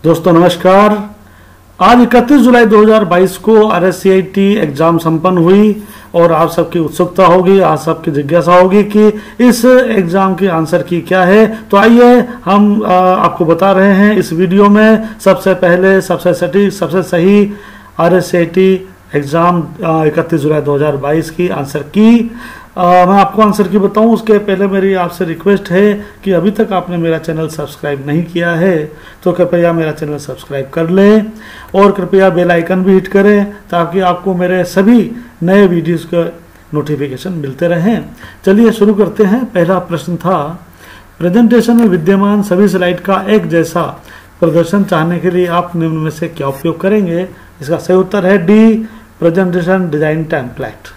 दोस्तों नमस्कार। आज 31 जुलाई 2022 को RSCIT एग्जाम संपन्न हुई और आप सबकी उत्सुकता होगी, आप सबकी जिज्ञासा होगी कि इस एग्जाम की आंसर की क्या है। तो आइए हम आपको बता रहे हैं इस वीडियो में सबसे पहले सबसे सटीक सबसे सही RSCIT एग्जाम 31 जुलाई 2022 की आंसर की। मैं आपको आंसर की बताऊं उसके पहले मेरी आपसे रिक्वेस्ट है कि अभी तक आपने मेरा चैनल सब्सक्राइब नहीं किया है तो कृपया मेरा चैनल सब्सक्राइब कर लें और कृपया बेल आइकन भी हिट करें ताकि आपको मेरे सभी नए वीडियोस का नोटिफिकेशन मिलते रहें। चलिए शुरू करते हैं। पहला प्रश्न था, प्रेजेंटेशन में विद्यमान सभी स्लाइड का एक जैसा प्रदर्शन चाहने के लिए आप निम्न में से क्या उपयोग करेंगे। इसका सही उत्तर है डी, प्रेजेंटेशन डिजाइन टेम्पलेट।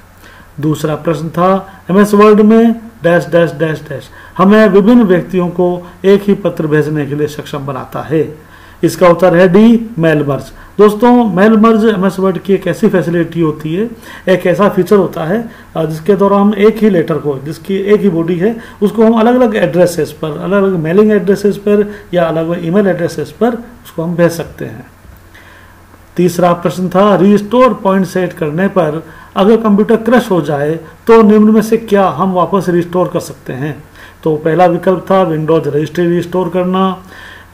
दूसरा प्रश्न था, MS वर्ड में डैश डैश डैश डैश हमें विभिन्न व्यक्तियों को एक ही पत्र भेजने के लिए सक्षम बनाता है। इसका उत्तर है डी, मेल मर्ज। दोस्तों मेल मर्ज MS वर्ड की एक ऐसी फैसिलिटी होती है, एक ऐसा फीचर होता है जिसके द्वारा हम एक ही लेटर को, जिसकी एक ही बॉडी है, उसको हम अलग अलग एड्रेसेस पर, अलग अलग मेलिंग एड्रेसेस पर या अलग अलग ईमेल एड्रेसेस पर उसको हम भेज सकते हैं। तीसरा प्रश्न था, रिस्टोर पॉइंट सेट करने पर अगर कंप्यूटर क्रश हो जाए तो निम्न में से क्या हम वापस रिस्टोर कर सकते हैं। तो पहला विकल्प था विंडोज रजिस्ट्री रिस्टोर करना,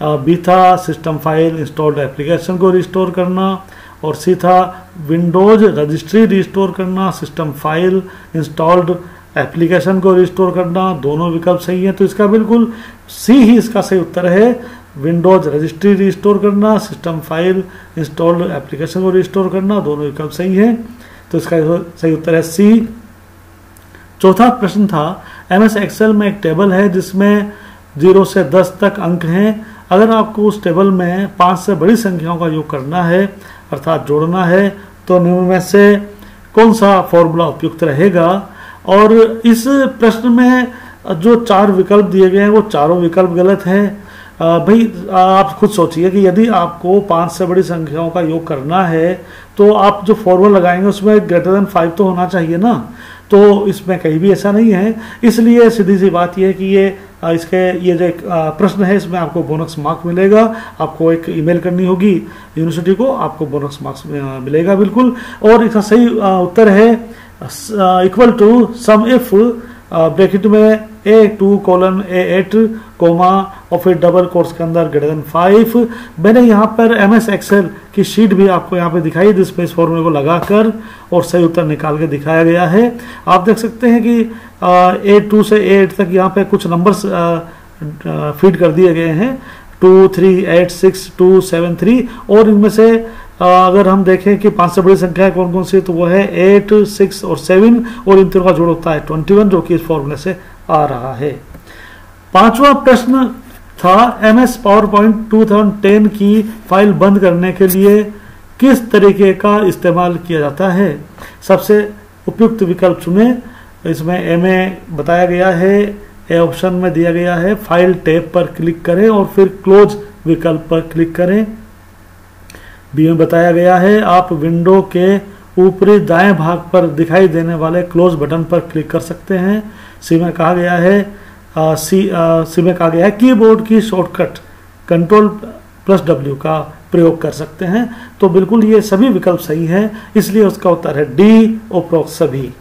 बी था सिस्टम फाइल इंस्टॉल्ड एप्लीकेशन को रिस्टोर करना और सी था विंडोज रजिस्ट्री रिस्टोर करना, सिस्टम फाइल इंस्टॉल्ड एप्लीकेशन को रिस्टोर करना। दोनों विकल्प सही हैं, तो इसका बिल्कुल सी ही इसका सही उत्तर है। विंडोज रजिस्ट्री रिस्टोर करना, सिस्टम फाइल इंस्टॉल्ड एप्लीकेशन को रिस्टोर करना, दोनों विकल्प सही हैं, तो इसका सही उत्तर है सी। चौथा प्रश्न था, MS एक्सेल में एक टेबल है जिसमें 0 से 10 तक अंक हैं। अगर आपको उस टेबल में 5 से बड़ी संख्याओं का योग करना है अर्थात जोड़ना है तो निम्न में से कौन सा फॉर्मूला उपयुक्त रहेगा। और इस प्रश्न में जो 4 विकल्प दिए गए हैं वो चारों विकल्प गलत हैं। भाई आप खुद सोचिए कि यदि आपको 5 से बड़ी संख्याओं का योग करना है तो आप जो फॉर्मूला लगाएंगे उसमें ग्रेटर देन 5 तो होना चाहिए ना, तो इसमें कहीं भी ऐसा नहीं है। इसलिए सीधी सी बात यह है कि ये जो एक प्रश्न है इसमें आपको बोनस मार्क्स मिलेगा। आपको एक ईमेल करनी होगी यूनिवर्सिटी को, आपको बोनस मार्क्स मिलेगा बिल्कुल। और इसका सही उत्तर है equal to sum if bracket में A2:A8 कोमा और फिर डबल कोर्स के अंदर ग्रेटर देन 5। मैंने यहाँ पर MS एक्सेल की शीट भी आपको यहाँ पे दिखाई जिसमें इस फॉर्मूले को लगाकर और सही उत्तर निकाल के दिखाया गया है। आप देख सकते हैं कि A2 से A8 तक यहाँ पे कुछ नंबर्स फीड कर दिए गए हैं, 2, 3, 8, 6, 2, 7, 3 और इनमें से अगर हम देखें कि 5 से बड़ी संख्या है कौन कौन सी, तो वो है 8, 6 और 7 और इन तीनों का जोड़ होता है 21 जो कि इस फॉर्मूले से आ रहा है। पांचवा प्रश्न था, MS PowerPoint 2010 की फाइल बंद करने के लिए किस तरीके का इस्तेमाल किया जाता है। सबसे उपयुक्त विकल्प चुने। इसमें ए में बताया गया है, ए ऑप्शन में दिया गया है फाइल टैब पर क्लिक करें और फिर क्लोज विकल्प पर क्लिक करें। बी में बताया गया है आप विंडो के ऊपरी दाएं भाग पर दिखाई देने वाले क्लोज बटन पर क्लिक कर सकते हैं। सी में कहा गया है कीबोर्ड की शॉर्टकट Ctrl+W का प्रयोग कर सकते हैं। तो बिल्कुल ये सभी विकल्प सही हैं, इसलिए उसका उत्तर है डी, उपरोक्त सभी।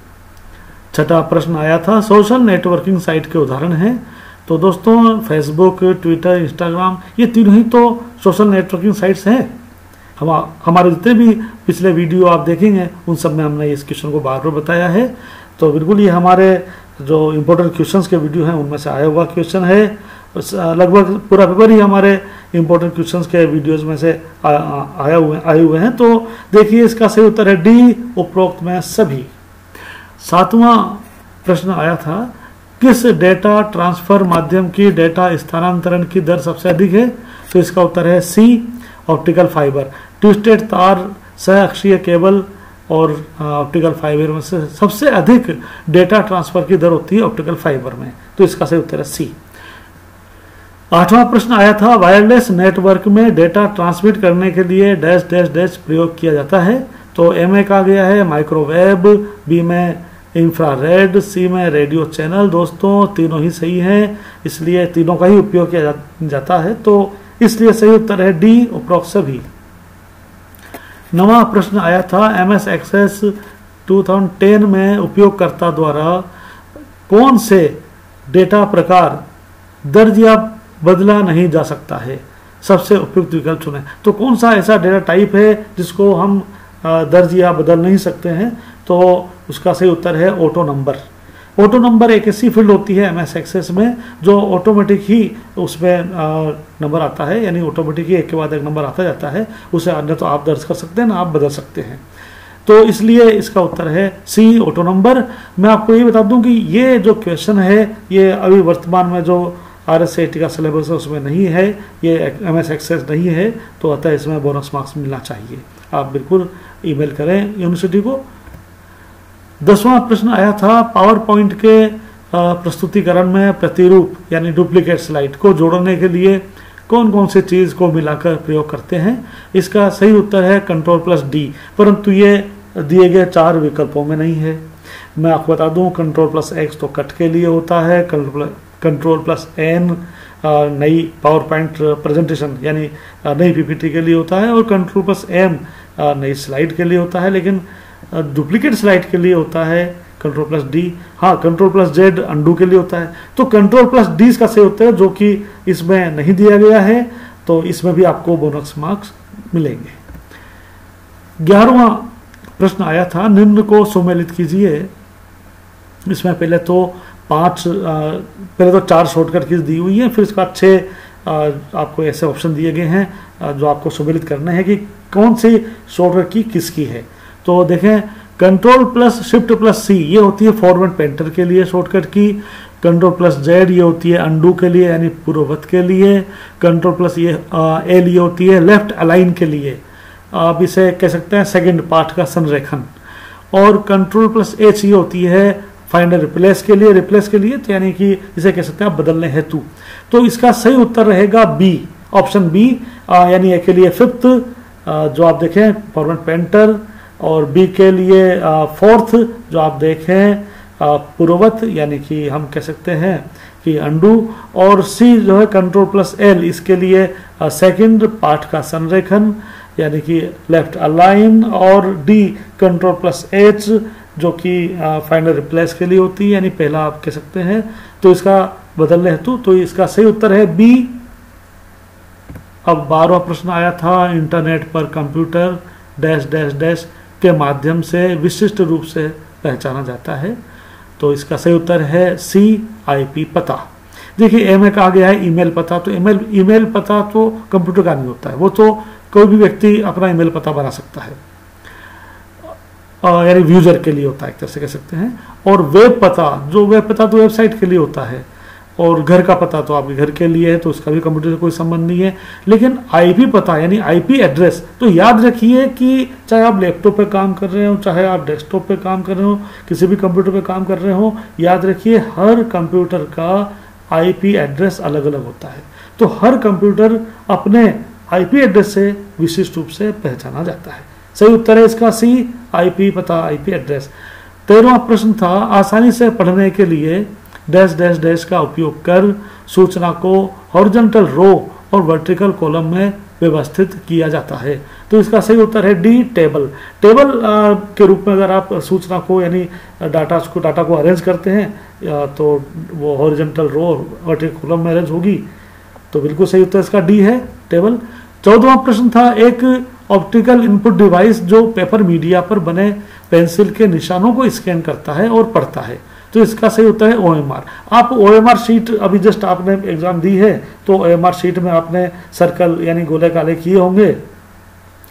छठा प्रश्न आया था, सोशल नेटवर्किंग साइट के उदाहरण हैं। तो दोस्तों फेसबुक, ट्विटर, इंस्टाग्राम ये तीनों ही तो सोशल नेटवर्किंग साइट्स हैं। हमारे जितने भी पिछले वीडियो आप देखेंगे उन सब में हमने इस क्वेश्चन को बार बार बताया है। तो बिल्कुल ये हमारे जो इम्पोर्टेंट क्वेश्चंस के वीडियो हैं उनमें से आया हुआ क्वेश्चन है। लगभग पूरा पेपर ही हमारे इम्पोर्टेंट क्वेश्चंस के वीडियोस में से आए हुए हैं। तो देखिए इसका सही उत्तर है डी, उपरोक्त में सभी। सातवां प्रश्न आया था, किस डेटा ट्रांसफर माध्यम की डेटा स्थानांतरण की दर सबसे अधिक है। तो इसका उत्तर है सी, ऑप्टिकल फाइबर। ट्विस्टेड तार, सह अक्षीय केबल और ऑप्टिकल फाइबर में से सबसे अधिक डेटा ट्रांसफर की दर होती है ऑप्टिकल फाइबर में, तो इसका सही उत्तर है सी। आठवां प्रश्न आया था, वायरलेस नेटवर्क में डेटा ट्रांसमिट करने के लिए डैश डैश डैश प्रयोग किया जाता है। तो ए में कहा गया है माइक्रोवेव, बी में इंफ्रारेड, सी में रेडियो चैनल। दोस्तों तीनों ही सही हैं, इसलिए तीनों का ही उपयोग किया जाता है। तो इसलिए सही उत्तर है डी, उपरोक्त सभी। नवा प्रश्न आया था MS एक्सेस 2010 में उपयोगकर्ता द्वारा कौन से डेटा प्रकार दर्ज या बदला नहीं जा सकता है, सबसे उपयुक्त विकल्प चुनें। तो कौन सा ऐसा डेटा टाइप है जिसको हम दर्ज या बदल नहीं सकते हैं, तो उसका सही उत्तर है ऑटो नंबर। ऑटो नंबर एक ऐसी फील्ड होती है MS एक्सेस में जो ऑटोमेटिक ही उसमें नंबर आता है, यानी ऑटोमेटिक ही एक के बाद एक नंबर आता जाता है, उसे अन्य तो आप दर्ज कर सकते हैं ना आप बदल सकते हैं। तो इसलिए इसका उत्तर है सी, ऑटो नंबर। मैं आपको ये बता दूं कि ये जो क्वेश्चन है ये अभी वर्तमान में जो RSAT का सिलेबस है उसमें नहीं है, ये MS एक्सेस नहीं है, तो अतः इसमें बोनस मार्क्स मिलना चाहिए। आप बिल्कुल ईमेल करें यूनिवर्सिटी को। 10वां प्रश्न आया था पावर पॉइंट के प्रस्तुतिकरण में प्रतिरूप यानी डुप्लीकेट स्लाइड को जोड़ने के लिए कौन कौन सी चीज को मिलाकर प्रयोग करते हैं। इसका सही उत्तर है Ctrl+D, परंतु ये दिए गए 4 विकल्पों में नहीं है। मैं आपको बता दूं Ctrl+X तो कट के लिए होता है, Ctrl+N नई पावर पॉइंट प्रेजेंटेशन यानी नई PPT के लिए होता है, और Ctrl+M नई स्लाइड के लिए होता है, लेकिन डुप्लीकेट स्लाइड के लिए होता है Ctrl+D। हाँ, Ctrl+Z अंडू के लिए होता है। तो Ctrl+D इसका सही उत्तर है, जो कि इसमें नहीं दिया गया है, तो इसमें भी आपको बोनस मार्क्स मिलेंगे। 11वां प्रश्न आया था निम्न को सुमेलित कीजिए। इसमें पहले तो 4 शॉर्टकट कीज दी हुई है, फिर इसके बाद 6 आपको ऐसे ऑप्शन दिए गए हैं जो आपको सुमेलित करने हैं कि कौन सी शॉर्टकट की किसकी है। तो देखें Ctrl+Shift+C ये होती है फॉरवर्ड पेंटर के लिए शॉर्टकट की, Ctrl+Z ये होती है अंडू के लिए यानी पूर्ववत के लिए, Ctrl+L ये होती है लेफ्ट अलाइन के लिए, आप इसे कह सकते हैं सेकंड पार्ट का संरेखन, और Ctrl+H ये होती है फाइंड रिप्लेस के लिए, रिप्लेस के लिए तो यानी कि इसे कह सकते हैं बदलने हेतु। तो इसका सही उत्तर रहेगा बी, ऑप्शन बी, यानी ए के लिए 5th जो आप देखें फॉरवर्ड पेंटर, और बी के लिए 4th जो आप देखें पूर्ववत यानी कि हम कह सकते हैं कि अंडू, और सी जो है Ctrl+L इसके लिए सेकंड पार्ट का संरेखन यानी कि लेफ्ट अलाइन, और डी Ctrl+H जो कि फाइंड रिप्लेस के लिए होती है यानी पहला आप कह सकते हैं, तो इसका बदलने हेतु, तो इसका सही उत्तर है बी। अब 12वां प्रश्न आया था इंटरनेट पर कंप्यूटर डैश डैश डैश के माध्यम से विशिष्ट रूप से पहचाना जाता है, तो इसका सही उत्तर है सी, IP पता। देखिए ए में कहा गया है ईमेल पता, तो ईमेल पता तो कंप्यूटर का नहीं होता है, वो तो कोई भी व्यक्ति अपना ईमेल पता बना सकता है, यानी यूजर के लिए होता है एक तरह से कह सकते हैं। और वेब पता, जो वेब पता तो वेबसाइट के लिए होता है, और घर का पता तो आपके घर के लिए है, तो उसका भी कंप्यूटर से कोई संबंध नहीं है। लेकिन IP पता यानी IP एड्रेस, तो याद रखिए कि चाहे आप लैपटॉप पे काम कर रहे हो, चाहे आप डेस्कटॉप पे काम कर रहे हो, किसी भी कंप्यूटर पे काम कर रहे हो, याद रखिए हर कंप्यूटर का IP एड्रेस अलग अलग होता है, तो हर कंप्यूटर अपने IP एड्रेस से विशिष्ट रूप से पहचाना जाता है। सही उत्तर है इसका सी, IP पता, IP एड्रेस। 13वां प्रश्न था आसानी से पढ़ने के लिए डैश डैश डैश का उपयोग कर सूचना को हॉरिजॉन्टल रो और वर्टिकल कॉलम में व्यवस्थित किया जाता है, तो इसका सही उत्तर है डी, टेबल। टेबल के रूप में अगर आप सूचना को यानी डाटा को अरेंज करते हैं तो वो हॉरिजॉन्टल रो और वर्टिकल कॉलम में अरेंज होगी, तो बिल्कुल सही उत्तर इसका डी है, टेबल। 14वां प्रश्न था एक ऑप्टिकल इनपुट डिवाइस जो पेपर मीडिया पर बने पेंसिल के निशानों को स्कैन करता है और पढ़ता है, तो इसका सही उत्तर है OMR। आप OMR शीट अभी जस्ट आपने एग्जाम दी है, तो OMR शीट में आपने सर्कल यानी गोले काले किए होंगे,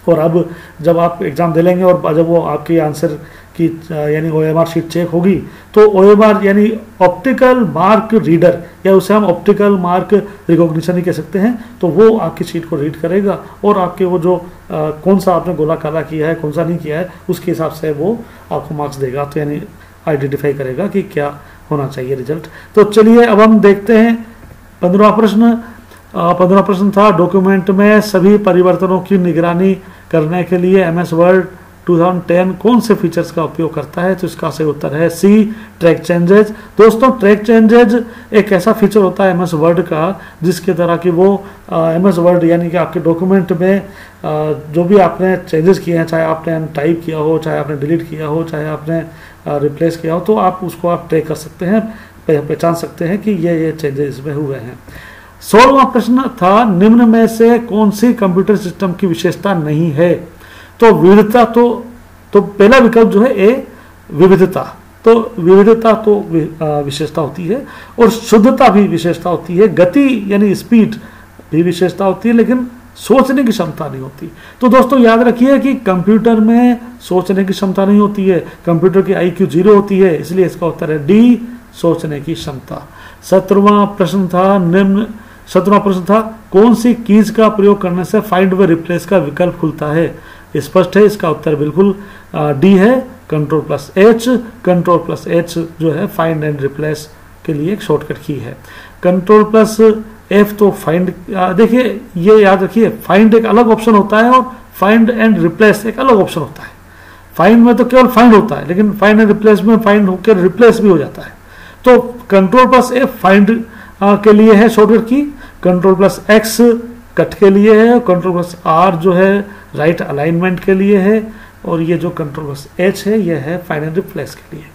और अब जब आप एग्जाम दे लेंगे और जब वो आपकी आंसर की यानी OMR शीट चेक होगी, तो OMR यानी ऑप्टिकल मार्क रीडर, या उसे हम ऑप्टिकल मार्क रिकॉग्निशन ही कह सकते हैं, तो वो आपकी शीट को रीड करेगा और आपके वो जो कौन सा आपने गोला काला किया है कौन सा नहीं किया है उसके हिसाब से वो आपको मार्क्स देगा, तो यानी आइडेंटिफाई करेगा कि क्या होना चाहिए रिजल्ट। तो चलिए अब हम देखते हैं 15वां प्रश्न। 15वां प्रश्न था डॉक्यूमेंट में सभी परिवर्तनों की निगरानी करने के लिए MS वर्ड 2010 कौन से फीचर्स का उपयोग करता है? तो इसका सही उत्तर है सी, ट्रैक चेंजेज। दोस्तों ट्रैक चेंजेज एक ऐसा फीचर होता है MS वर्ड का जिसके द्वारा कि वो MS वर्ड यानी कि आपके डॉक्यूमेंट में जो भी आपने चेंजेस किए हैं, चाहे आपने टाइप किया हो, चाहे आपने डिलीट किया हो, चाहे आपने रिप्लेस किया हो, तो आप उसको आप ट्रैक कर सकते हैं, पहचान सकते हैं कि ये चेंजेस इसमें हुए हैं। 16वां प्रश्न था निम्न में से कौन सी कंप्यूटर सिस्टम की विशेषता नहीं है? तो विविधता तो पहला विकल्प जो है ए, विविधता। तो विविधता तो विशेषता होती है, और शुद्धता भी विशेषता होती है, गति यानी स्पीड भी विशेषता होती है, लेकिन सोचने की क्षमता नहीं होती। तो दोस्तों याद रखिए कि कंप्यूटर में सोचने की क्षमता नहीं होती है, कंप्यूटर की IQ 0 होती है, इसलिए इसका उत्तर है डी, सोचने की क्षमता। 17वां प्रश्न था कौन सी कीज का प्रयोग करने से फाइंड व रिप्लेस का विकल्प खुलता है? स्पष्ट है, इसका उत्तर बिल्कुल डी है, Ctrl+H। Ctrl+H जो है फाइंड एंड रिप्लेस के लिए एक शॉर्टकट की है। Ctrl+F तो फाइंड, देखिए ये याद रखिए, फाइंड एक अलग ऑप्शन होता है और फाइंड एंड रिप्लेस एक अलग ऑप्शन होता है। फाइंड में तो केवल फाइंड होता है, लेकिन फाइंड एंड रिप्लेस में फाइंड होकर रिप्लेस भी हो जाता है। तो Ctrl+F फाइंड के लिए है शॉर्टकट की, Ctrl+X कट के लिए है, Ctrl+R जो है राइट अलाइनमेंट के लिए है, और ये जो Ctrl+H है ये है फाइंड एंड रिप्लेस के लिए।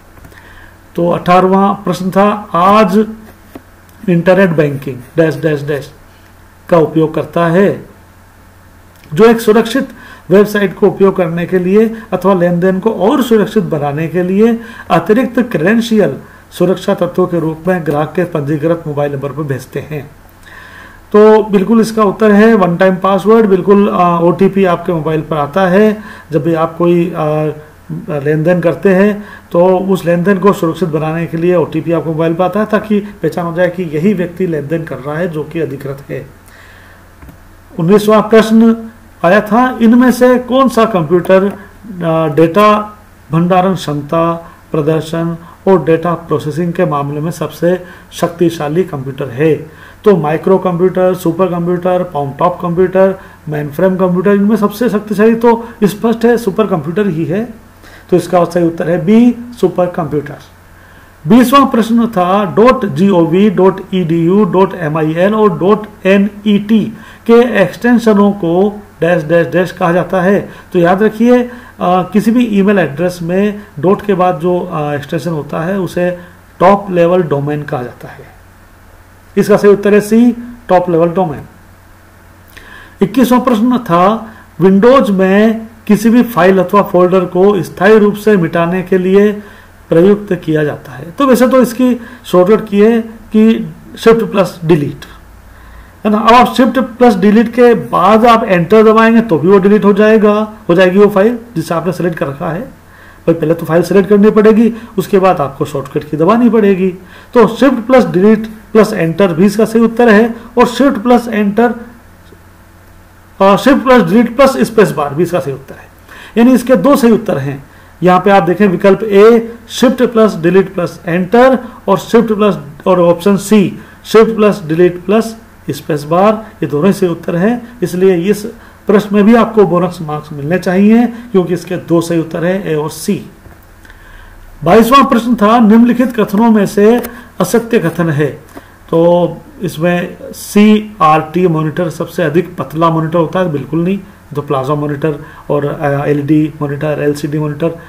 तो 18वां प्रश्न था आज internet banking dash dash dash का उपयोग करता है, जो एक सुरक्षित वेबसाइट को उपयोग करने के लिए अथवा लेन देन को और सुरक्षित बनाने के लिए अतिरिक्त क्रेडेंशियल सुरक्षा तत्वों के रूप में ग्राहक के पंजीकृत मोबाइल नंबर पर भेजते हैं। तो बिल्कुल इसका उत्तर है वन टाइम पासवर्ड। बिल्कुल OTP आपके मोबाइल पर आता है जब भी आप कोई लेन देन करते हैं, तो उस लेन देन को सुरक्षित बनाने के लिए OTP आपको मोबाइल पर आता है, ताकि पहचान हो जाए कि यही व्यक्ति लेन देन कर रहा है जो कि अधिकृत है। 19वां प्रश्न आया था इनमें से कौन सा कंप्यूटर डेटा भंडारण क्षमता, प्रदर्शन और डेटा प्रोसेसिंग के मामले में सबसे शक्तिशाली कंप्यूटर है? तो micro computer, super computer, pound top computer, mainframe computer, इनमें सबसे शक्तिशाली तो स्पष्ट है सुपर कंप्यूटर ही है। तो इसका सही उत्तर है बी, सुपर कंप्यूटर। 20वां प्रश्न था .gov, .edu, .mil और .net के एक्सटेंशनों को डैश डैश डैश कहा जाता है। तो याद रखिए किसी भी ईमेल एड्रेस में डॉट के बाद जो एक्सटेंशन होता है उसे टॉप लेवल डोमेन कहा जाता है। इसका सही उत्तर है सी, टॉप लेवल डोमेन। 21वां प्रश्न था विंडोज में किसी भी फाइल अथवा फोल्डर को स्थायी रूप से मिटाने के लिए प्रयुक्त किया जाता है। तो वैसे तो इसकी शॉर्टकट की है कि Shift+Delete है ना। अब आप Shift+Delete के बाद आप एंटर दबाएंगे तो भी वो डिलीट हो जाएगी वो फाइल जिसे आपने सेलेक्ट कर रखा है। भाई पहले तो फाइल सेलेक्ट करनी पड़ेगी, उसके बाद आपको शॉर्टकट की दबानी पड़ेगी। तो Shift+Delete+Enter भी इसका सही उत्तर है, और Shift+Delete+Spacebar भी इसका सही उत्तर है। यानी इसके दो सही उत्तर हैं। यहाँ पे आप देखें विकल्प ए Shift+Delete+Enter और ऑप्शन सी Shift+Delete+Spacebar, ये दोनों सही उत्तर हैं। इसलिए इस प्रश्न में भी आपको बोनस मार्क्स मिलने चाहिए क्योंकि इसके दो सही उत्तर हैं ए और सी। 22वां प्रश्न था निम्नलिखित कथनों में से असत्य कथन है। तो इसमें CRT मॉनिटर सबसे अधिक पतला मॉनिटर होता है, बिल्कुल नहीं। तो प्लाज्मा मॉनिटर और LED मॉनिटर, LCD मॉनिटर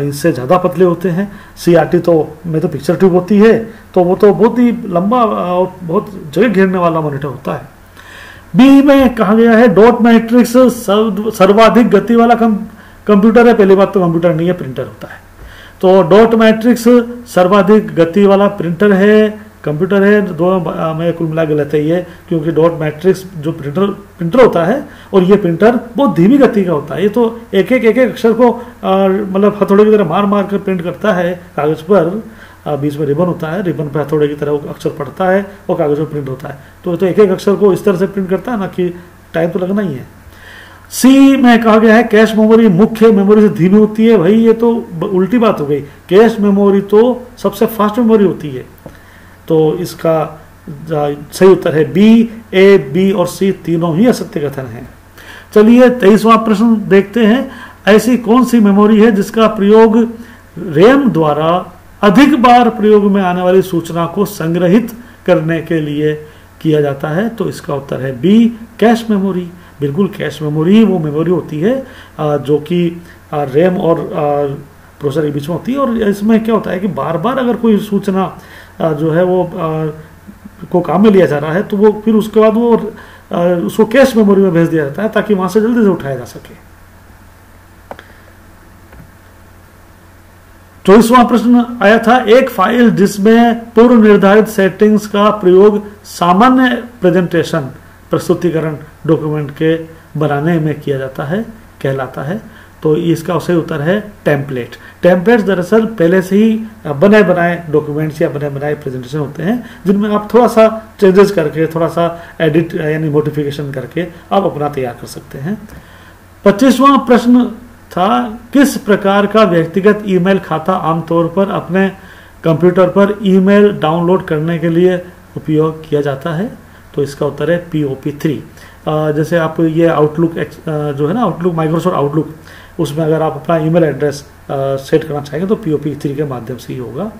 इससे ज़्यादा पतले होते हैं। CRT तो में तो पिक्चर ट्यूब होती है, तो वो तो बहुत ही लंबा और बहुत जगह घेरने वाला मॉनिटर होता है। बी में कहा गया है डॉट मैट्रिक्स सर्वाधिक गति वाला कंप्यूटर है। पहली बात तो कंप्यूटर नहीं है, प्रिंटर होता है। तो डॉट मैट्रिक्स सर्वाधिक गति वाला प्रिंटर है, कंप्यूटर है। दोनों में कुल मिला गलत है ये, क्योंकि डॉट मैट्रिक्स जो प्रिंटर होता है और ये प्रिंटर बहुत धीमी गति का होता है। ये तो एक एक अक्षर को मतलब हथौड़े की तरह मार मार कर प्रिंट करता है कागज पर। बीच में रिबन होता है, रिबन पर हथौड़े की तरह वो अक्षर पढ़ता है और कागज पर प्रिंट होता है। तो एक एक अक्षर को इस तरह से प्रिंट करता है ना कि टाइम तो लगना ही है। सी में कहा गया है कैश मेमोरी मुख्य मेमोरी से धीमी होती है। भाई ये तो उल्टी बात हो गई, कैश मेमोरी तो सबसे फास्ट मेमोरी होती है। तो इसका सही उत्तर है बी। ए, बी और सी तीनों ही असत्य कथन हैं। चलिए 23वां प्रश्न देखते हैं। ऐसी कौन सी मेमोरी है जिसका प्रयोग रैम द्वारा अधिक बार प्रयोग में आने वाली सूचना को संग्रहित करने के लिए किया जाता है? तो इसका उत्तर है बी, कैश मेमोरी। बिल्कुल, कैश मेमोरी वो मेमोरी होती है जो कि रैम और प्रोसेसर के बीच में होती है, और इसमें क्या होता है कि बार बार अगर कोई सूचना जो है वो को काम में लिया जा रहा है तो वो फिर उसके बाद वो उसको कैश मेमोरी में भेज दिया जाता है ताकि वहां से जल्दी से उठाया जा सके। 24वां प्रश्न आया था, एक फाइल जिसमें पूर्व निर्धारित सेटिंग्स का प्रयोग सामान्य प्रेजेंटेशन प्रस्तुतिकरण डॉक्यूमेंट के बनाने में किया जाता है कहलाता है? तो इसका सही उत्तर है टेम्पलेट। टेम्पलेट्स दरअसल पहले से ही बने बनाए डॉक्यूमेंट्स या बने बनाए प्रेजेंटेशन होते हैं जिनमें आप थोड़ा सा चेंजेस करके, थोड़ा सा एडिट यानी मॉडिफिकेशन करके आप अपना तैयार कर सकते हैं। 25वां प्रश्न था, किस प्रकार का व्यक्तिगत ईमेल खाता आमतौर पर अपने कंप्यूटर पर ईमेल डाउनलोड करने के लिए उपयोग किया जाता है? तो इसका उत्तर है POP3। जैसे आप ये आउटलुक जो है ना, आउटलुक, माइक्रोसॉफ्ट आउटलुक, उसमें अगर आप अपना ईमेल एड्रेस सेट करना चाहेंगे तो POP3 के माध्यम से ही होगा।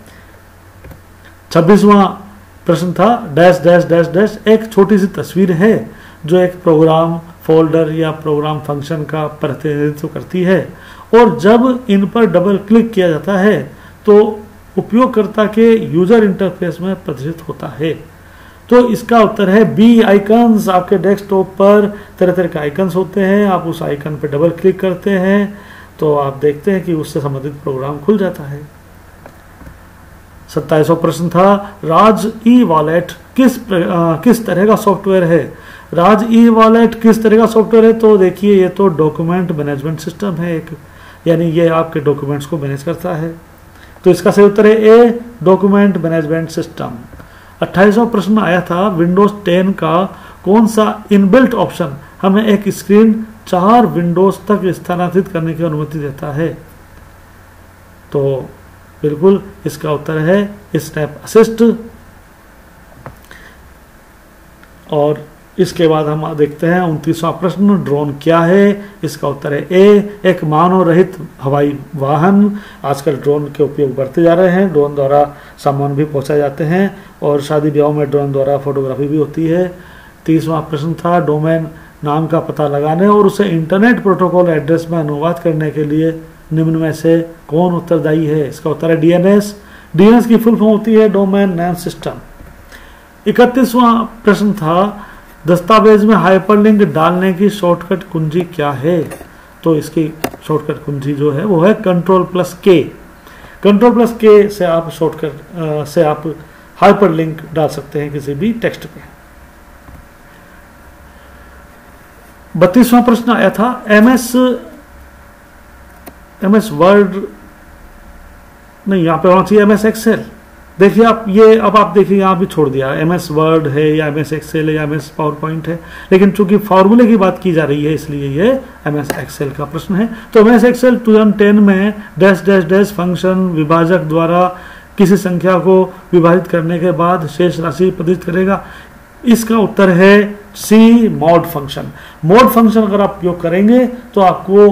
26वां प्रश्न था, डैश डैश डैश डैश एक छोटी सी तस्वीर है जो एक प्रोग्राम फोल्डर या प्रोग्राम फंक्शन का प्रतिनिधित्व करती है, और जब इन पर डबल क्लिक किया जाता है तो उपयोगकर्ता के यूजर इंटरफेस में प्रदर्शित होता है। तो इसका उत्तर है बी, आइकन्स। आपके डेस्कटॉप पर तरह तरह के आइकन्स होते हैं, आप उस आइकन पर डबल क्लिक करते हैं तो आप देखते हैं कि उससे संबंधित प्रोग्राम खुल जाता है। 27वां प्रश्न था, राज ई वॉलेट किस तरह का सॉफ्टवेयर है? राज ई वॉलेट किस तरह का सॉफ्टवेयर है? तो देखिए, ये तो डॉक्यूमेंट मैनेजमेंट सिस्टम है एक, यानी ये आपके डॉक्यूमेंट्स को मैनेज करता है। तो इसका सही उत्तर है ए, डॉक्यूमेंट मैनेजमेंट सिस्टम। 28वां प्रश्न आया था, विंडोज 10 का कौन सा इनबिल्ट ऑप्शन हमें एक स्क्रीन 4 विंडोज तक स्थानांतरित करने की अनुमति देता है? तो बिल्कुल इसका उत्तर है स्नैप असिस्ट। और इसके बाद हम देखते हैं 29वां प्रश्न, ड्रोन क्या है? इसका उत्तर है ए, एक मानव रहित हवाई वाहन। आजकल ड्रोन के उपयोग बढ़ते जा रहे हैं, ड्रोन द्वारा सामान भी पहुंचाए जाते हैं और शादी ब्याह में ड्रोन द्वारा फोटोग्राफी भी होती है। 30वां प्रश्न था, डोमेन नाम का पता लगाने और उसे इंटरनेट प्रोटोकॉल एड्रेस में अनुवाद करने के लिए निम्न में से कौन उत्तरदायी है? इसका उत्तर है DNS। DNS की फुल फॉर्म होती है डोमेन नेम सिस्टम। 31वां प्रश्न था, दस्तावेज में हाइपरलिंक डालने की शॉर्टकट कुंजी क्या है? तो इसकी शॉर्टकट कुंजी जो है वो है Ctrl+K। Ctrl+K से आप शॉर्टकट से आप हाइपरलिंक डाल सकते हैं किसी भी टेक्स्ट पे। 32वां प्रश्न आया था, MS वर्ड नहीं, यहाँ पे होना चाहिए MS एक्सेल। देखिए आप ये, अब आप देखिए यहाँ भी छोड़ दिया, MS वर्ड है या MS एक्सेल है या MS पावर पॉइंट है, लेकिन चूंकि फॉर्मूले की बात की जा रही है इसलिए ये MS एक्सेल का प्रश्न है। तो MS एक्सेल 2010 में डैश डैश डैश फंक्शन विभाजक द्वारा किसी संख्या को विभाजित करने के बाद शेष राशि प्रदर्शित करेगा? इसका उत्तर है सी, मॉड फंक्शन। मॉड फंक्शन अगर आप उपयोग करेंगे तो आपको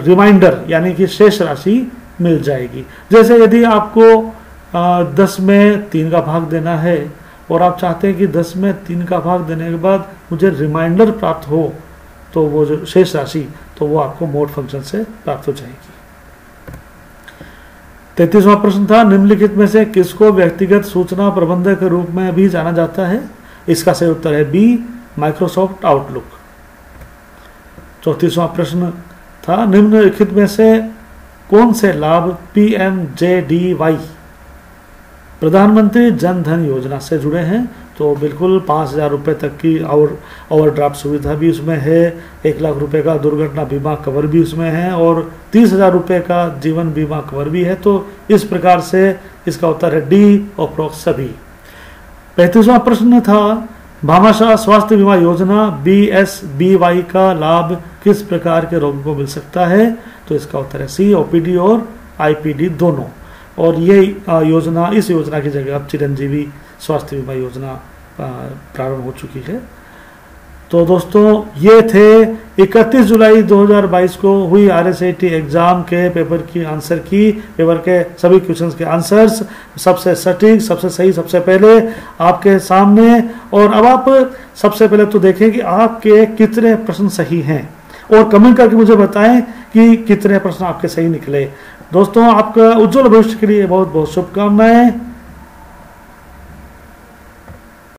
रिमाइंडर यानी कि शेष राशि मिल जाएगी। जैसे यदि आपको 10 में 3 का भाग देना है और आप चाहते हैं कि 10 में 3 का भाग देने के बाद मुझे रिमाइंडर प्राप्त हो, तो वो जो शेष राशि तो वो आपको मोड फंक्शन से प्राप्त हो जाएगी। 33वां प्रश्न था, निम्नलिखित में से किसको व्यक्तिगत सूचना प्रबंधक के रूप में भी जाना जाता है? इसका सही उत्तर है बी, माइक्रोसॉफ्ट आउटलुक। 34वां प्रश्न था, निम्नलिखित में से कौन से लाभ PMJDY प्रधानमंत्री जन धन योजना से जुड़े हैं? तो बिल्कुल 5,000 रुपये तक की ओवरड्राफ्ट सुविधा भी उसमें है, 1 लाख रुपए का दुर्घटना बीमा कवर भी उसमें है और 30,000 रुपये का जीवन बीमा कवर भी है। तो इस प्रकार से इसका उत्तर है डी, अप्रोक्स सभी। 35वां प्रश्न था, भामाशाह स्वास्थ्य बीमा योजना BSBY का लाभ किस प्रकार के रोग को मिल सकता है? तो इसका उत्तर है सी, OPD और IPD दोनों। और ये योजना, इस योजना की जगह अब चिरंजीवी स्वास्थ्य बीमा योजना प्रारंभ हो चुकी है। तो दोस्तों ये थे 31 जुलाई 2022 को हुई RSAT एग्जाम के पेपर की आंसर की, पेपर के सभी क्वेश्चंस के आंसर्स सबसे सटीक, सबसे सही, सबसे पहले आपके सामने। और अब आप सबसे पहले तो देखें कि आपके कितने प्रश्न सही हैं और कमेंट करके मुझे बताएं कि कितने प्रश्न आपके सही निकले। दोस्तों आपका उज्जवल भविष्य के लिए बहुत बहुत शुभकामनाएं।